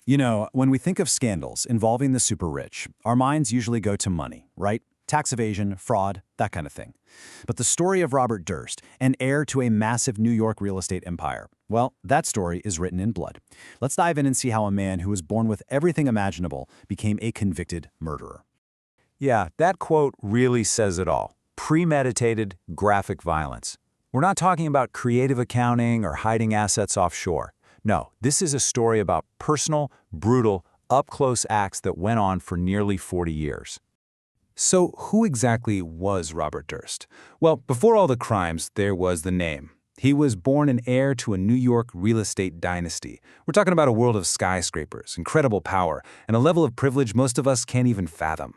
You know, when we think of scandals involving the super rich, our minds usually go to money, right? Tax evasion, fraud, that kind of thing. But the story of Robert Durst, an heir to a massive New York real estate empire, well, that story is written in blood. Let's dive in and see how a man who was born with everything imaginable became a convicted murderer. Yeah, that quote really says it all. Premeditated, graphic violence. We're not talking about creative accounting or hiding assets offshore. No, this is a story about personal, brutal, up-close acts that went on for nearly 40 years. So who exactly was Robert Durst? Well, before all the crimes, there was the name. He was born an heir to a New York real estate dynasty. We're talking about a world of skyscrapers, incredible power, and a level of privilege most of us can't even fathom.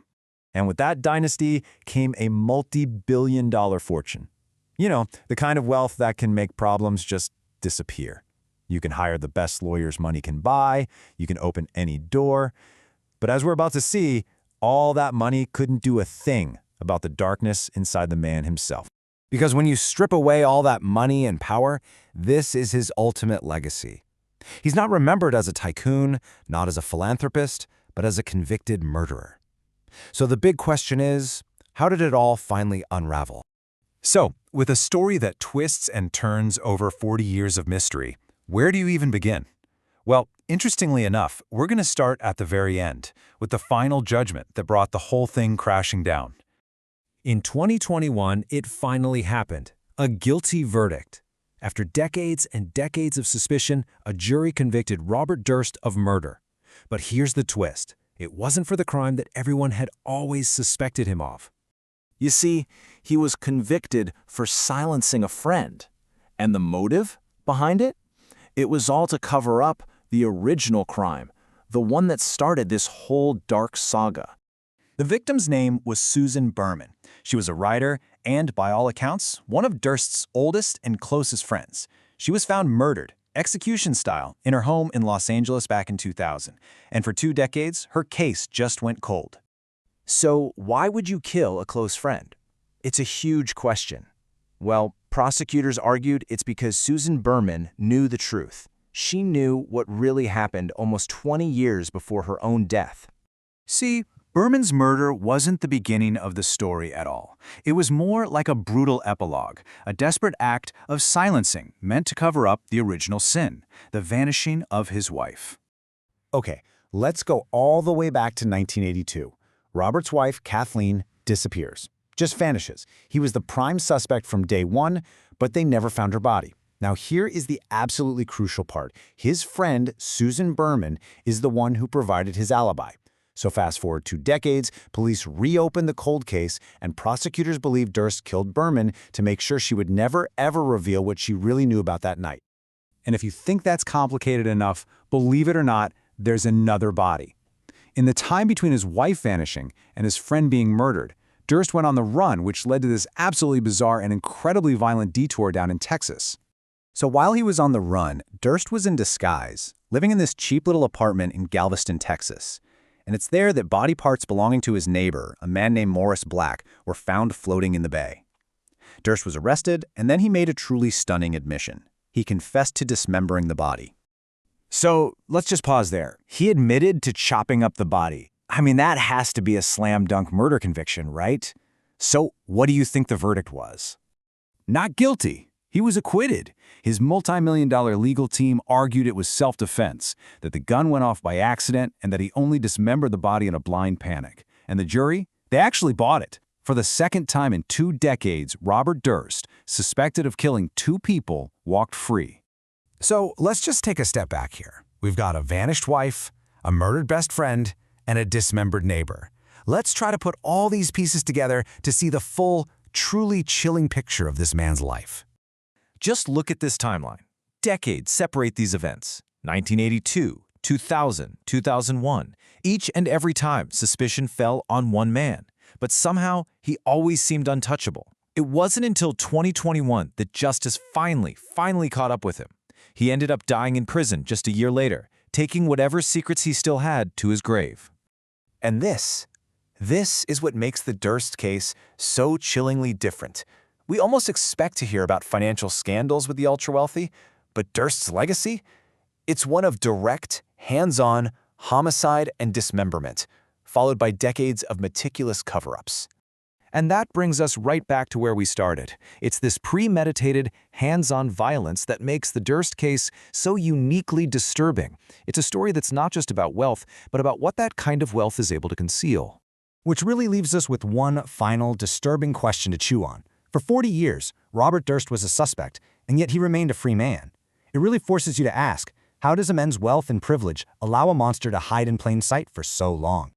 And with that dynasty came a multi-billion-dollar fortune. You know, the kind of wealth that can make problems just disappear. You can hire the best lawyers money can buy, you can open any door. But as we're about to see, all that money couldn't do a thing about the darkness inside the man himself. Because when you strip away all that money and power, this is his ultimate legacy. He's not remembered as a tycoon, not as a philanthropist, but as a convicted murderer. So the big question is, how did it all finally unravel? So, with a story that twists and turns over 40 years of mystery, where do you even begin? Well, interestingly enough, we're going to start at the very end, with the final judgment that brought the whole thing crashing down. In 2021, it finally happened. A guilty verdict. After decades and decades of suspicion, a jury convicted Robert Durst of murder. But here's the twist. It wasn't for the crime that everyone had always suspected him of. You see, he was convicted for silencing a friend. And the motive behind it? It was all to cover up the original crime, the one that started this whole dark saga. The victim's name was Susan Berman. She was a writer and, by all accounts, one of Durst's oldest and closest friends. She was found murdered, execution style, in her home in Los Angeles back in 2000. And for 2 decades, her case just went cold. So why would you kill a close friend? It's a huge question. Well, prosecutors argued it's because Susan Berman knew the truth. She knew what really happened almost 20 years before her own death. See, Berman's murder wasn't the beginning of the story at all. It was more like a brutal epilogue, a desperate act of silencing meant to cover up the original sin, the vanishing of his wife. Okay, let's go all the way back to 1982. Robert's wife, Kathleen, disappears, just vanishes. He was the prime suspect from day one, but they never found her body. Now here is the absolutely crucial part. His friend, Susan Berman, is the one who provided his alibi. So fast forward 2 decades, police reopened the cold case, and prosecutors believe Durst killed Berman to make sure she would never ever reveal what she really knew about that night. And if you think that's complicated enough, believe it or not, there's another body. In the time between his wife vanishing and his friend being murdered, Durst went on the run, which led to this absolutely bizarre and incredibly violent detour down in Texas. So while he was on the run, Durst was in disguise, living in this cheap little apartment in Galveston, Texas. And it's there that body parts belonging to his neighbor, a man named Morris Black, were found floating in the bay. Durst was arrested, and then he made a truly stunning admission. He confessed to dismembering the body. So let's just pause there. He admitted to chopping up the body. I mean, that has to be a slam dunk murder conviction, right? So what do you think the verdict was? Not guilty. He was acquitted. His multi-million-dollar legal team argued it was self-defense, that the gun went off by accident, and that he only dismembered the body in a blind panic. And the jury? They actually bought it. For the second time in 2 decades, Robert Durst, suspected of killing 2 people, walked free. So let's just take a step back here. We've got a vanished wife, a murdered best friend, and a dismembered neighbor. Let's try to put all these pieces together to see the full, truly chilling picture of this man's life. Just look at this timeline. Decades separate these events. 1982, 2000, 2001. Each and every time, suspicion fell on one man. But somehow, he always seemed untouchable. It wasn't until 2021 that justice finally caught up with him. He ended up dying in prison just a year later, taking whatever secrets he still had to his grave. And this is what makes the Durst case so chillingly different. We almost expect to hear about financial scandals with the ultra-wealthy, but Durst's legacy? It's one of direct, hands-on, homicide, and dismemberment, followed by decades of meticulous cover-ups. And that brings us right back to where we started. It's this premeditated, hands-on violence that makes the Durst case so uniquely disturbing. It's a story that's not just about wealth, but about what that kind of wealth is able to conceal. Which really leaves us with one final, disturbing question to chew on. For 40 years, Robert Durst was a suspect, and yet he remained a free man. It really forces you to ask, how does immense wealth and privilege allow a monster to hide in plain sight for so long?